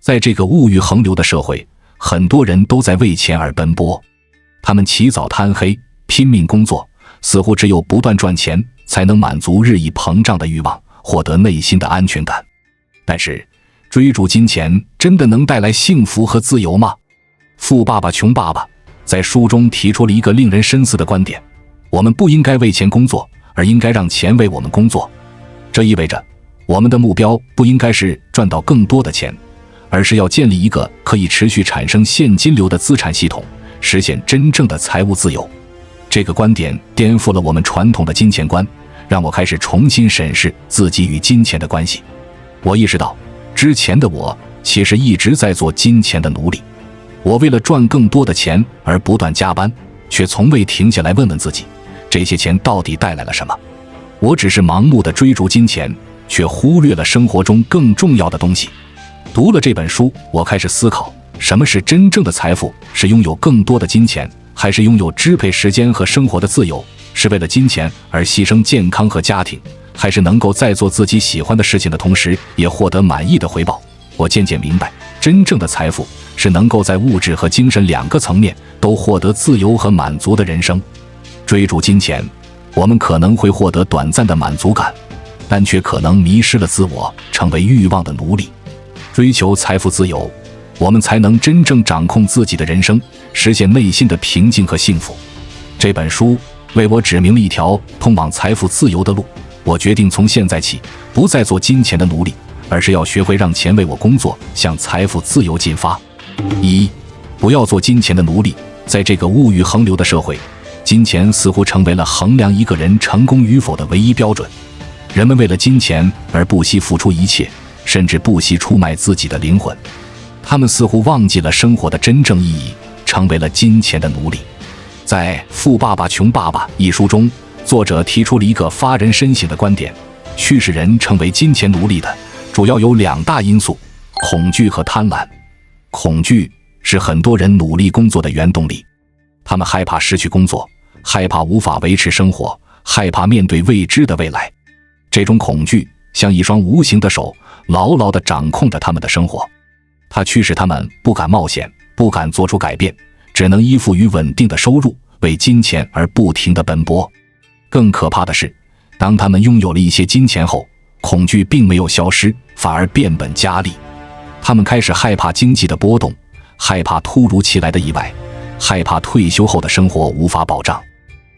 在这个物欲横流的社会，很多人都在为钱而奔波，他们起早贪黑，拼命工作，似乎只有不断赚钱才能满足日益膨胀的欲望，获得内心的安全感。但是追逐金钱真的能带来幸福和自由吗？富爸爸穷爸爸在书中提出了一个令人深思的观点，我们不应该为钱工作，而应该让钱为我们工作。这意味着我们的目标不应该是赚到更多的钱，而是要建立一个可以持续产生现金流的资产系统，实现真正的财务自由。这个观点颠覆了我们传统的金钱观，让我开始重新审视自己与金钱的关系。我意识到，之前的我其实一直在做金钱的奴隶。我为了赚更多的钱而不断加班，却从未停下来问问自己，这些钱到底带来了什么？我只是盲目地追逐金钱，却忽略了生活中更重要的东西。读了这本书，我开始思考，什么是真正的财富？是拥有更多的金钱，还是拥有支配时间和生活的自由？是为了金钱而牺牲健康和家庭，还是能够在做自己喜欢的事情的同时，也获得满意的回报？我渐渐明白，真正的财富是能够在物质和精神两个层面都获得自由和满足的人生。追逐金钱，我们可能会获得短暂的满足感，但却可能迷失了自我，成为欲望的奴隶。追求财富自由，我们才能真正掌控自己的人生，实现内心的平静和幸福。这本书为我指明了一条通往财富自由的路，我决定从现在起不再做金钱的奴隶，而是要学会让钱为我工作，向财富自由进发。一，不要做金钱的奴隶。在这个物欲横流的社会，金钱似乎成为了衡量一个人成功与否的唯一标准。人们为了金钱而不惜付出一切，甚至不惜出卖自己的灵魂。他们似乎忘记了生活的真正意义，成为了金钱的奴隶。在《富爸爸穷爸爸》一书中，作者提出了一个发人深省的观点，驱使人成为金钱奴隶的主要有两大因素：恐惧和贪婪。恐惧是很多人努力工作的原动力，他们害怕失去工作，害怕无法维持生活，害怕面对未知的未来。这种恐惧像一双无形的手，牢牢地掌控着他们的生活。它驱使他们不敢冒险，不敢做出改变，只能依附于稳定的收入，为金钱而不停地奔波。更可怕的是，当他们拥有了一些金钱后，恐惧并没有消失，反而变本加厉。他们开始害怕经济的波动，害怕突如其来的意外，害怕退休后的生活无法保障。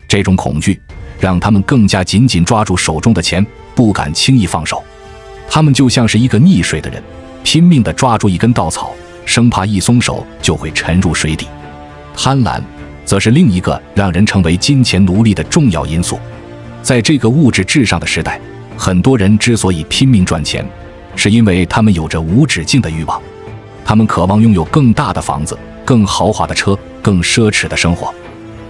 这种恐惧让他们更加紧紧抓住手中的钱，不敢轻易放手。他们就像是一个溺水的人，拼命地抓住一根稻草，生怕一松手就会沉入水底。贪婪则是另一个让人成为金钱奴隶的重要因素。在这个物质至上的时代，很多人之所以拼命赚钱，是因为他们有着无止境的欲望。他们渴望拥有更大的房子、更豪华的车、更奢侈的生活。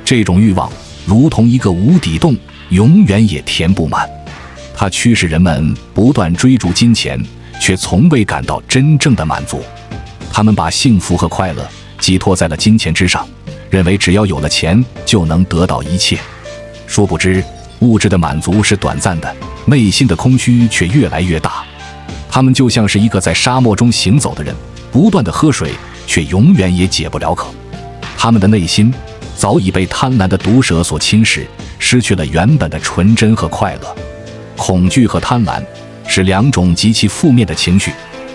这种欲望如同一个无底洞，永远也填不满。它驱使人们不断追逐金钱，却从未感到真正的满足。他们把幸福和快乐寄托在了金钱之上，认为只要有了钱就能得到一切。殊不知，物质的满足是短暂的，内心的空虚却越来越大。他们就像是一个在沙漠中行走的人，不断地喝水，却永远也解不了渴。他们的内心早已被贪婪的毒蛇所侵蚀，失去了原本的纯真和快乐。恐惧和贪婪是两种极其负面的情绪，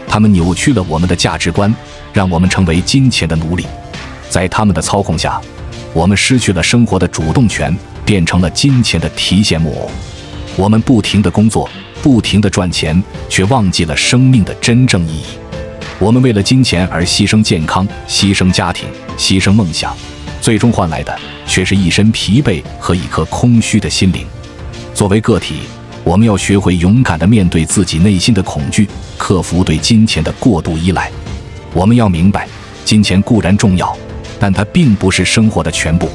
它们扭曲了我们的价值观，让我们成为金钱的奴隶。在他们的操控下，我们失去了生活的主动权，变成了金钱的提线木偶。我们不停地工作，不停地赚钱，却忘记了生命的真正意义。我们为了金钱而牺牲健康，牺牲家庭，牺牲梦想，最终换来的却是一身疲惫和一颗空虚的心灵。作为个体，我们要学会勇敢地面对自己内心的恐惧，克服对金钱的过度依赖。我们要明白，金钱固然重要，但它并不是生活的全部。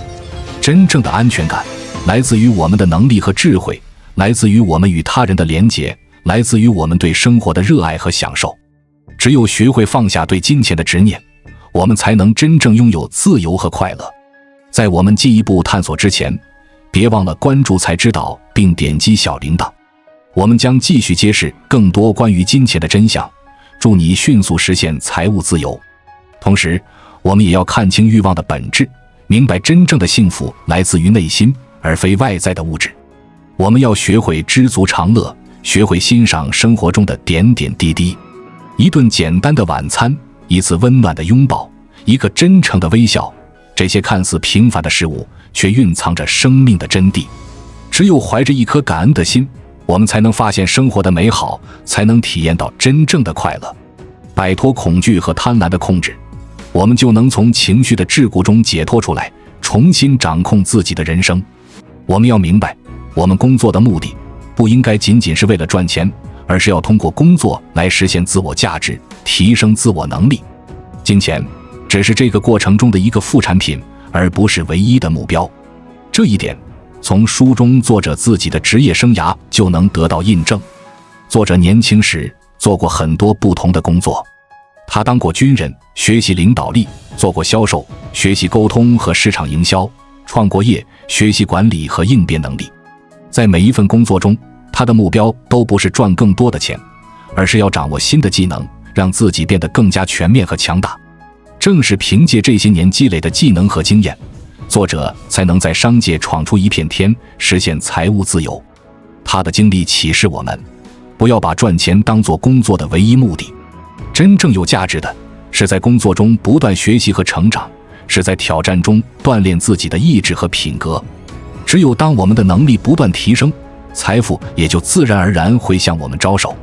真正的安全感来自于我们的能力和智慧，来自于我们与他人的连结，来自于我们对生活的热爱和享受。只有学会放下对金钱的执念，我们才能真正拥有自由和快乐。在我们进一步探索之前，别忘了关注才知道并点击小铃铛。我们将继续揭示更多关于金钱的真相，助你迅速实现财务自由。同时，我们也要看清欲望的本质，明白真正的幸福来自于内心，而非外在的物质。我们要学会知足常乐，学会欣赏生活中的点点滴滴。一顿简单的晚餐，一次温暖的拥抱，一个真诚的微笑，这些看似平凡的事物，却蕴藏着生命的真谛。只有怀着一颗感恩的心，我们才能发现生活的美好，才能体验到真正的快乐。摆脱恐惧和贪婪的控制，我们就能从情绪的桎梏中解脱出来，重新掌控自己的人生。我们要明白，我们工作的目的不应该仅仅是为了赚钱，而是要通过工作来实现自我价值，提升自我能力。金钱只是这个过程中的一个副产品，而不是唯一的目标。这一点从书中作者自己的职业生涯就能得到印证。作者年轻时做过很多不同的工作，他当过军人，学习领导力，做过销售，学习沟通和市场营销，创过业，学习管理和应变能力。在每一份工作中，他的目标都不是赚更多的钱，而是要掌握新的技能，让自己变得更加全面和强大。正是凭借这些年积累的技能和经验，作者才能在商界闯出一片天，实现财务自由。他的经历启示我们，不要把赚钱当作工作的唯一目的。真正有价值的是在工作中不断学习和成长，是在挑战中锻炼自己的意志和品格。只有当我们的能力不断提升，财富也就自然而然会向我们招手。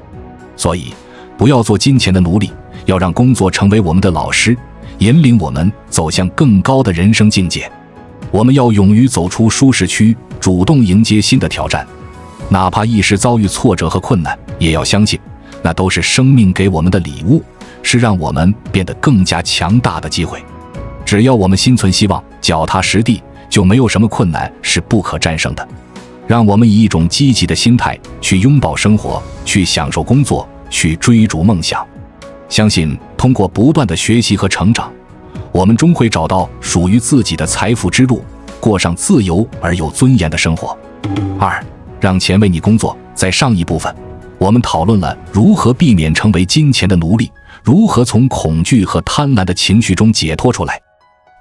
所以，不要做金钱的奴隶，要让工作成为我们的老师，引领我们走向更高的人生境界。我们要勇于走出舒适区，主动迎接新的挑战，哪怕一时遭遇挫折和困难，也要相信，那都是生命给我们的礼物，是让我们变得更加强大的机会。只要我们心存希望，脚踏实地，就没有什么困难是不可战胜的。让我们以一种积极的心态去拥抱生活，去享受工作，去追逐梦想。相信通过不断的学习和成长，我们终会找到属于自己的财富之路，过上自由而有尊严的生活。2. 让钱为你工作。在上一部分，我们讨论了如何避免成为金钱的奴隶，如何从恐惧和贪婪的情绪中解脱出来。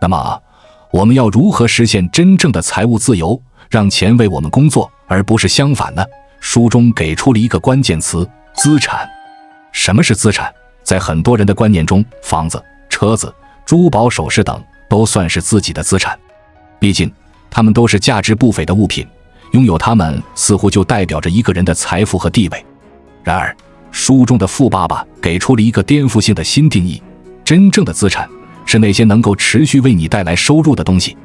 那么，我们要如何实现真正的财务自由，让钱为我们工作，而不是相反呢？书中给出了一个关键词：资产。什么是资产？在很多人的观念中，房子、车子、珠宝首饰等都算是自己的资产，毕竟它们都是价值不菲的物品，拥有它们似乎就代表着一个人的财富和地位。然而，书中的富爸爸给出了一个颠覆性的新定义：真正的资产是那些能够持续为你带来收入的东西。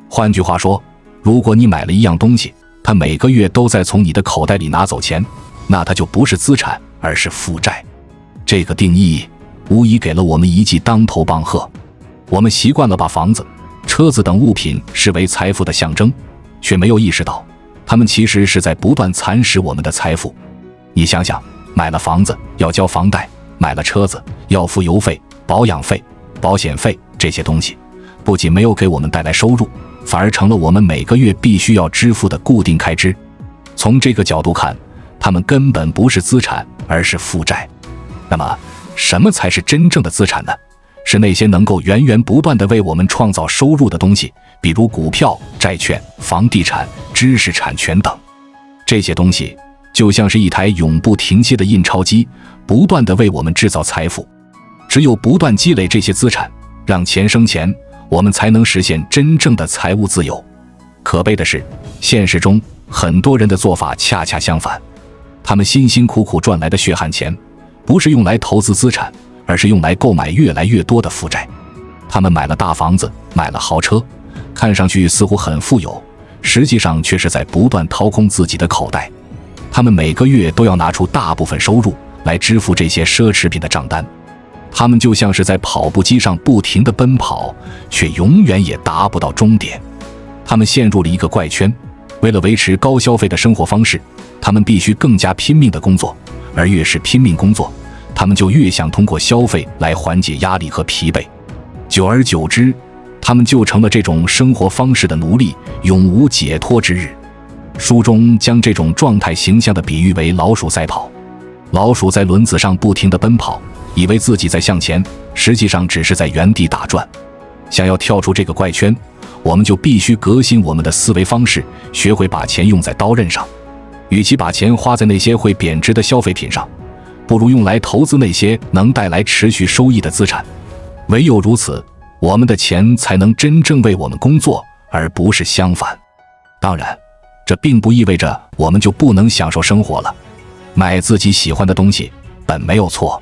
换句话说，如果你买了一样东西，它每个月都在从你的口袋里拿走钱，那它就不是资产，而是负债。这个定义无疑给了我们一记当头棒喝。我们习惯了把房子、车子等物品视为财富的象征，却没有意识到，它们其实是在不断蚕食我们的财富。你想想，买了房子要交房贷，买了车子要付油费、保养费、保险费，这些东西不仅没有给我们带来收入，反而成了我们每个月必须要支付的固定开支。从这个角度看，它们根本不是资产，而是负债。那么，什么才是真正的资产呢？是那些能够源源不断地为我们创造收入的东西，比如股票、债券、房地产、知识产权等。这些东西就像是一台永不停歇的印钞机，不断地为我们制造财富。只有不断积累这些资产，让钱生钱，我们才能实现真正的财务自由。可悲的是，现实中很多人的做法恰恰相反，他们辛辛苦苦赚来的血汗钱，不是用来投资资产，而是用来购买越来越多的负债。他们买了大房子，买了豪车，看上去似乎很富有，实际上却是在不断掏空自己的口袋。他们每个月都要拿出大部分收入来支付这些奢侈品的账单。他们就像是在跑步机上不停地奔跑，却永远也达不到终点。他们陷入了一个怪圈，为了维持高消费的生活方式，他们必须更加拼命地工作，而越是拼命工作，他们就越想通过消费来缓解压力和疲惫。久而久之，他们就成了这种生活方式的奴隶，永无解脱之日。书中将这种状态形象地比喻为老鼠赛跑。老鼠在轮子上不停地奔跑，以为自己在向前，实际上只是在原地打转。想要跳出这个怪圈，我们就必须革新我们的思维方式，学会把钱用在刀刃上。与其把钱花在那些会贬值的消费品上，不如用来投资那些能带来持续收益的资产。唯有如此，我们的钱才能真正为我们工作，而不是相反。当然，这并不意味着我们就不能享受生活了。买自己喜欢的东西本没有错，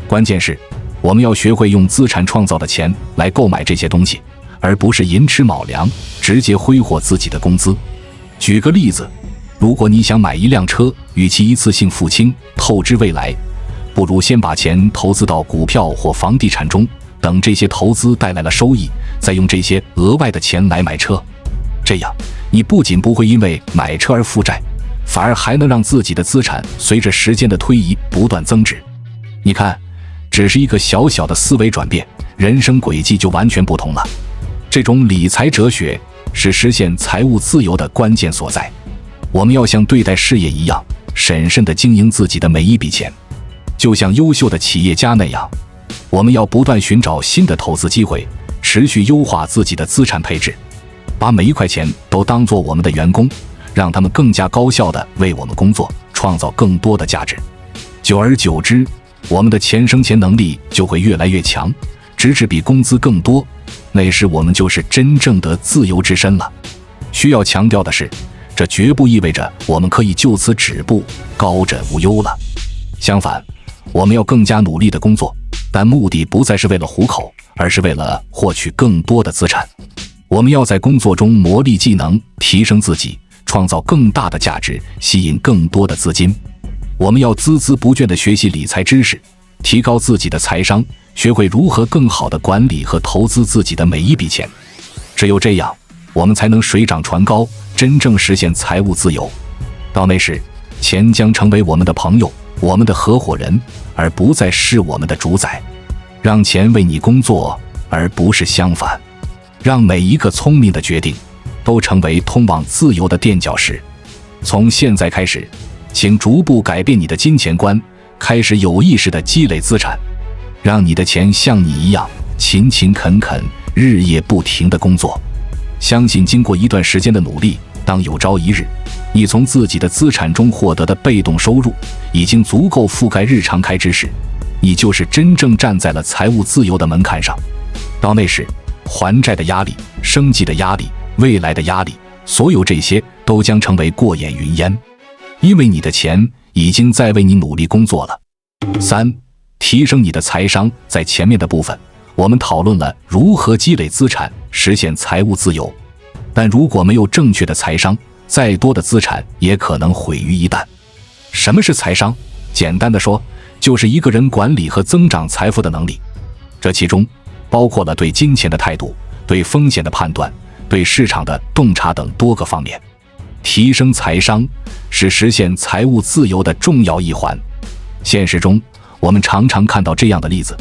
关键是我们要学会用资产创造的钱来购买这些东西，而不是寅吃卯粮，直接挥霍自己的工资。举个例子，如果你想买一辆车，与其一次性付清透支未来，不如先把钱投资到股票或房地产中，等这些投资带来了收益，再用这些额外的钱来买车。这样你不仅不会因为买车而负债，反而还能让自己的资产随着时间的推移不断增值。你看，只是一个小小的思维转变，人生轨迹就完全不同了。这种理财哲学是实现财务自由的关键所在。我们要像对待事业一样，审慎地经营自己的每一笔钱，就像优秀的企业家那样，我们要不断寻找新的投资机会，持续优化自己的资产配置，把每一块钱都当作我们的员工，让他们更加高效地为我们工作，创造更多的价值。久而久之，我们的钱生钱能力就会越来越强，直至比工资更多，那时我们就是真正的自由之身了。需要强调的是，这绝不意味着我们可以就此止步，高枕无忧了。相反，我们要更加努力地工作，但目的不再是为了糊口，而是为了获取更多的资产。我们要在工作中磨砺技能，提升自己，创造更大的价值，吸引更多的资金。我们要孜孜不倦地学习理财知识，提高自己的财商，学会如何更好地管理和投资自己的每一笔钱。只有这样，我们才能水涨船高，真正实现财务自由。到那时，钱将成为我们的朋友，我们的合伙人，而不再是我们的主宰。让钱为你工作，而不是相反。让每一个聪明的决定都成为通往自由的垫脚石。从现在开始，请逐步改变你的金钱观，开始有意识地积累资产，让你的钱像你一样勤勤恳恳，日夜不停地工作。相信经过一段时间的努力，当有朝一日你从自己的资产中获得的被动收入已经足够覆盖日常开支时，你就是真正站在了财务自由的门槛上。到那时，还债的压力、生计的压力、未来的压力，所有这些都将成为过眼云烟，因为你的钱已经在为你努力工作了。3. 提升你的财商。在前面的部分，我们讨论了如何积累资产，实现财务自由。但如果没有正确的财商，再多的资产也可能毁于一旦。什么是财商？简单的说，就是一个人管理和增长财富的能力。这其中包括了对金钱的态度、对风险的判断、对市场的洞察等多个方面。提升财商是实现财务自由的重要一环。现实中，我们常常看到这样的例子：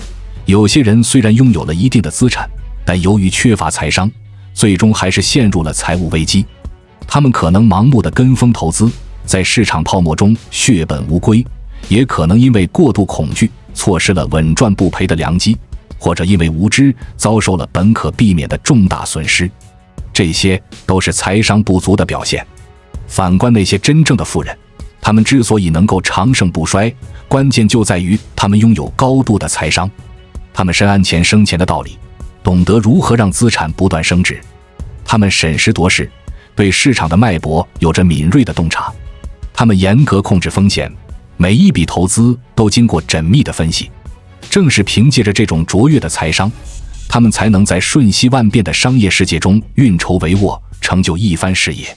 有些人虽然拥有了一定的资产，但由于缺乏财商，最终还是陷入了财务危机。他们可能盲目的跟风投资，在市场泡沫中血本无归，也可能因为过度恐惧，错失了稳赚不赔的良机，或者因为无知遭受了本可避免的重大损失。这些都是财商不足的表现。反观那些真正的富人，他们之所以能够长盛不衰，关键就在于他们拥有高度的财商。他们深谙钱生钱的道理，懂得如何让资产不断升值。他们审时度势，对市场的脉搏有着敏锐的洞察。他们严格控制风险，每一笔投资都经过缜密的分析。正是凭借着这种卓越的财商，他们才能在瞬息万变的商业世界中运筹帷幄，成就一番事业。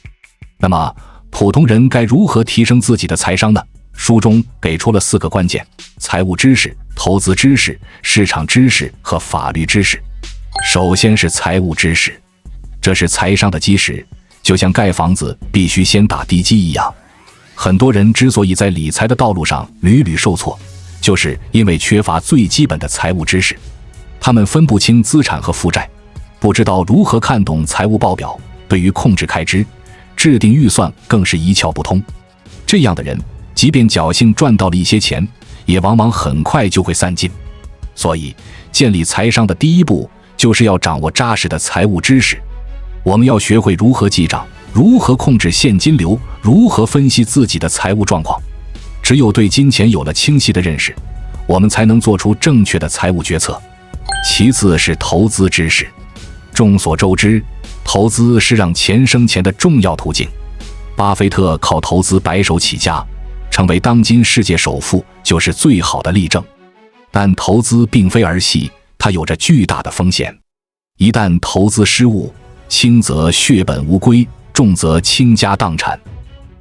那么，普通人该如何提升自己的财商呢？书中给出了4个关键：财务知识、投资知识、市场知识和法律知识。首先是财务知识，这是财商的基石，就像盖房子必须先打地基一样。很多人之所以在理财的道路上屡屡受挫，就是因为缺乏最基本的财务知识。他们分不清资产和负债，不知道如何看懂财务报表，对于控制开支、制定预算更是一窍不通。这样的人，即便侥幸赚到了一些钱，也往往很快就会散尽。所以，建立财商的第一步就是要掌握扎实的财务知识。我们要学会如何记账，如何控制现金流，如何分析自己的财务状况。只有对金钱有了清晰的认识，我们才能做出正确的财务决策。其次是投资知识。众所周知，投资是让钱生钱的重要途径。巴菲特靠投资白手起家，成为当今世界首富，就是最好的例证。但投资并非儿戏，它有着巨大的风险。一旦投资失误，轻则血本无归，重则倾家荡产。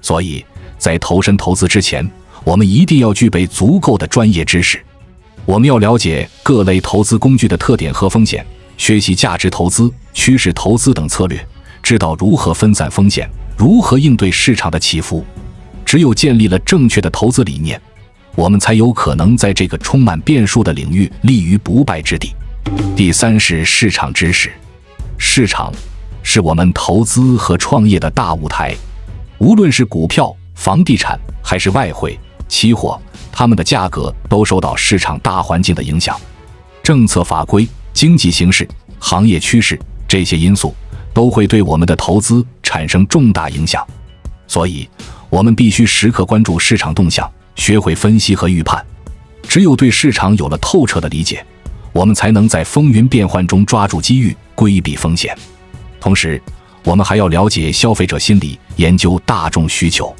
所以，在投身投资之前，我们一定要具备足够的专业知识。我们要了解各类投资工具的特点和风险，学习价值投资、趋势投资等策略，知道如何分散风险，如何应对市场的起伏。只有建立了正确的投资理念，我们才有可能在这个充满变数的领域立于不败之地。第三是市场知识。市场是我们投资和创业的大舞台，无论是股票、房地产还是外汇、期货，它们的价格都受到市场大环境的影响。政策法规、经济形势、行业趋势，这些因素都会对我们的投资产生重大影响。所以，我们必须时刻关注市场动向，学会分析和预判。只有对市场有了透彻的理解，我们才能在风云变幻中抓住机遇，规避风险。同时，我们还要了解消费者心理，研究大众需求。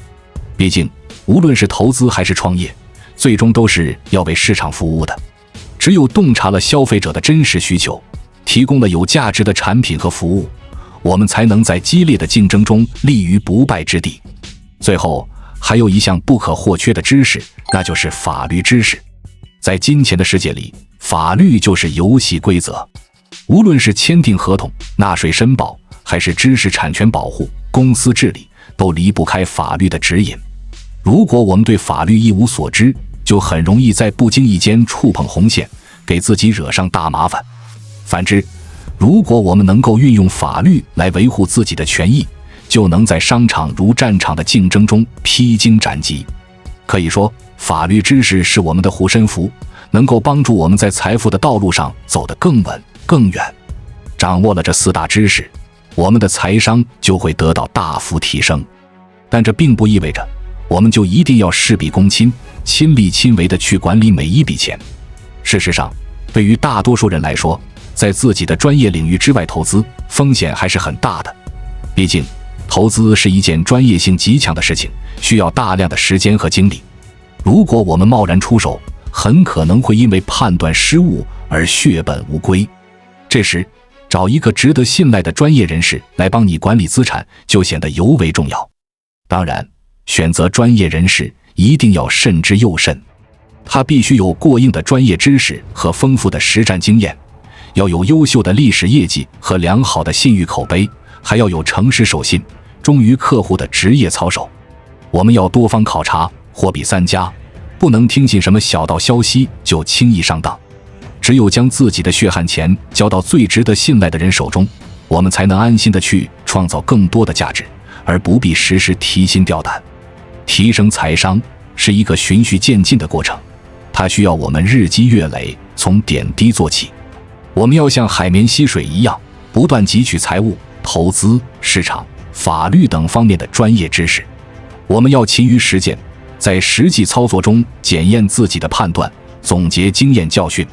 毕竟，无论是投资还是创业，最终都是要为市场服务的。只有洞察了消费者的真实需求，提供了有价值的产品和服务，我们才能在激烈的竞争中立于不败之地。最后，还有一项不可或缺的知识，那就是法律知识。在金钱的世界里，法律就是游戏规则。无论是签订合同、纳税申报，还是知识产权保护、公司治理，都离不开法律的指引。如果我们对法律一无所知，就很容易在不经意间触碰红线，给自己惹上大麻烦。反之，如果我们能够运用法律来维护自己的权益，就能在商场如战场的竞争中披荆斩棘。可以说，法律知识是我们的护身符，能够帮助我们在财富的道路上走得更稳、更远。掌握了这四大知识，我们的财商就会得到大幅提升。但这并不意味着我们就一定要事必躬亲、亲力亲为地去管理每一笔钱。事实上，对于大多数人来说，在自己的专业领域之外投资，风险还是很大的。毕竟，投资是一件专业性极强的事情，需要大量的时间和精力。如果我们贸然出手，很可能会因为判断失误而血本无归。这时，找一个值得信赖的专业人士来帮你管理资产，就显得尤为重要。当然，选择专业人士一定要慎之又慎，他必须有过硬的专业知识和丰富的实战经验，要有优秀的历史业绩和良好的信誉口碑，还要有诚实守信、忠于客户的职业操守。我们要多方考察，货比三家，不能听信什么小道消息就轻易上当。只有将自己的血汗钱交到最值得信赖的人手中，我们才能安心地去创造更多的价值，而不必时时提心吊胆。提升财商是一个循序渐进的过程，它需要我们日积月累，从点滴做起。我们要像海绵吸水一样，不断汲取财务、投资、市场、法律等方面的专业知识。我们要勤于实践，在实际操作中检验自己的判断，总结经验教训。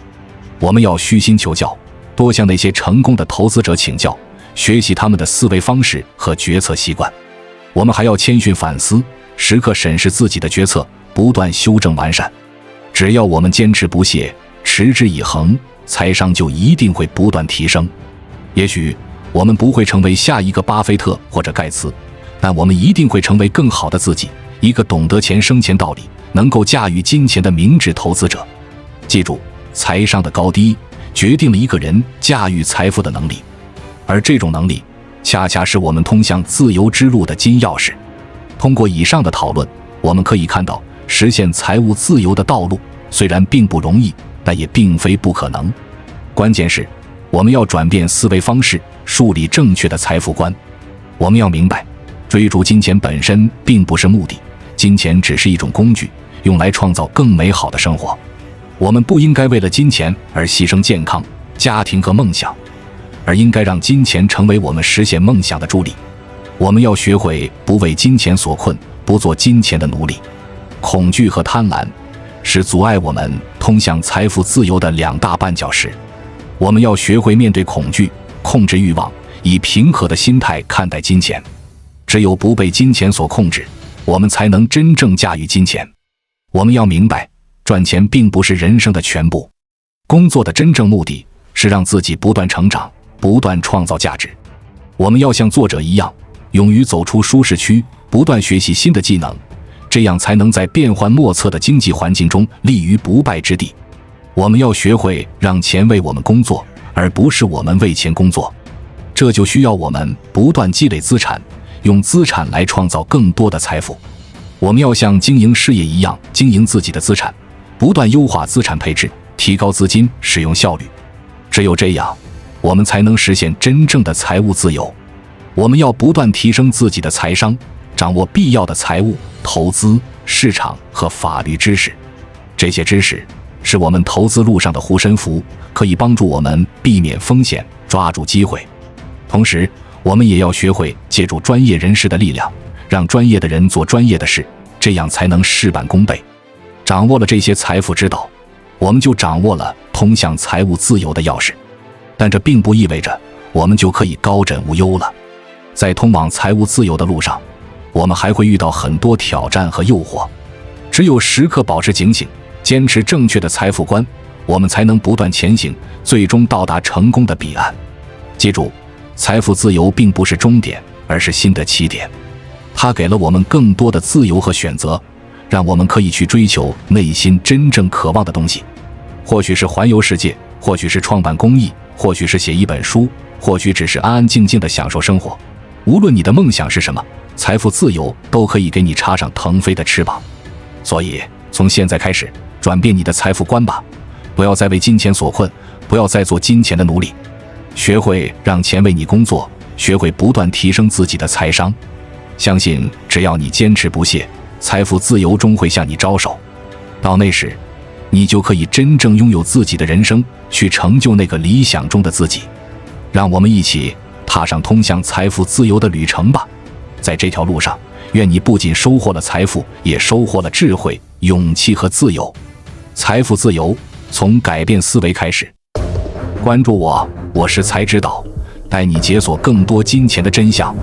我们要虚心求教，多向那些成功的投资者请教，学习他们的思维方式和决策习惯。我们还要谦逊反思，时刻审视自己的决策，不断修正完善。只要我们坚持不懈，持之以恒，财商就一定会不断提升。也许我们不会成为下一个巴菲特或者盖茨，但我们一定会成为更好的自己，一个懂得钱生钱道理、能够驾驭金钱的明智投资者。记住，财商的高低决定了一个人驾驭财富的能力，而这种能力恰恰是我们通向自由之路的金钥匙。通过以上的讨论，我们可以看到，实现财务自由的道路虽然并不容易，但也并非不可能。关键是我们要转变思维方式，树立正确的财富观。我们要明白，追逐金钱本身并不是目的，金钱只是一种工具，用来创造更美好的生活。我们不应该为了金钱而牺牲健康、家庭和梦想，而应该让金钱成为我们实现梦想的助力。我们要学会不为金钱所困，不做金钱的奴隶。恐惧和贪婪是阻碍我们通向财富自由的两大绊脚石。我们要学会面对恐惧，控制欲望，以平和的心态看待金钱。只有不被金钱所控制，我们才能真正驾驭金钱。我们要明白，赚钱并不是人生的全部。工作的真正目的是让自己不断成长，不断创造价值。我们要像作者一样，勇于走出舒适区，不断学习新的技能，这样才能在变幻莫测的经济环境中立于不败之地。我们要学会让钱为我们工作，而不是我们为钱工作。这就需要我们不断积累资产，用资产来创造更多的财富。我们要像经营事业一样经营自己的资产，不断优化资产配置，提高资金使用效率。只有这样，我们才能实现真正的财务自由。我们要不断提升自己的财商，掌握必要的财务、投资、市场和法律知识。这些知识是我们投资路上的护身符，可以帮助我们避免风险，抓住机会。同时，我们也要学会借助专业人士的力量，让专业的人做专业的事，这样才能事半功倍。掌握了这些财富之道，我们就掌握了通向财务自由的钥匙。但这并不意味着我们就可以高枕无忧了。在通往财务自由的路上，我们还会遇到很多挑战和诱惑。只有时刻保持警醒，坚持正确的财富观，我们才能不断前行，最终到达成功的彼岸。记住，财富自由并不是终点，而是新的起点。它给了我们更多的自由和选择，让我们可以去追求内心真正渴望的东西。或许是环游世界，或许是创办公益，或许是写一本书，或许只是安安静静地享受生活。无论你的梦想是什么，财富自由都可以给你插上腾飞的翅膀。所以，从现在开始，转变你的财富观吧，不要再为金钱所困，不要再做金钱的奴隶。学会让钱为你工作，学会不断提升自己的财商。相信只要你坚持不懈，财富自由终会向你招手。到那时，你就可以真正拥有自己的人生，去成就那个理想中的自己。让我们一起踏上通向财富自由的旅程吧。在这条路上，愿你不仅收获了财富，也收获了智慧、勇气和自由。财富自由，从改变思维开始。关注我，我是财指导，带你解锁更多金钱的真相。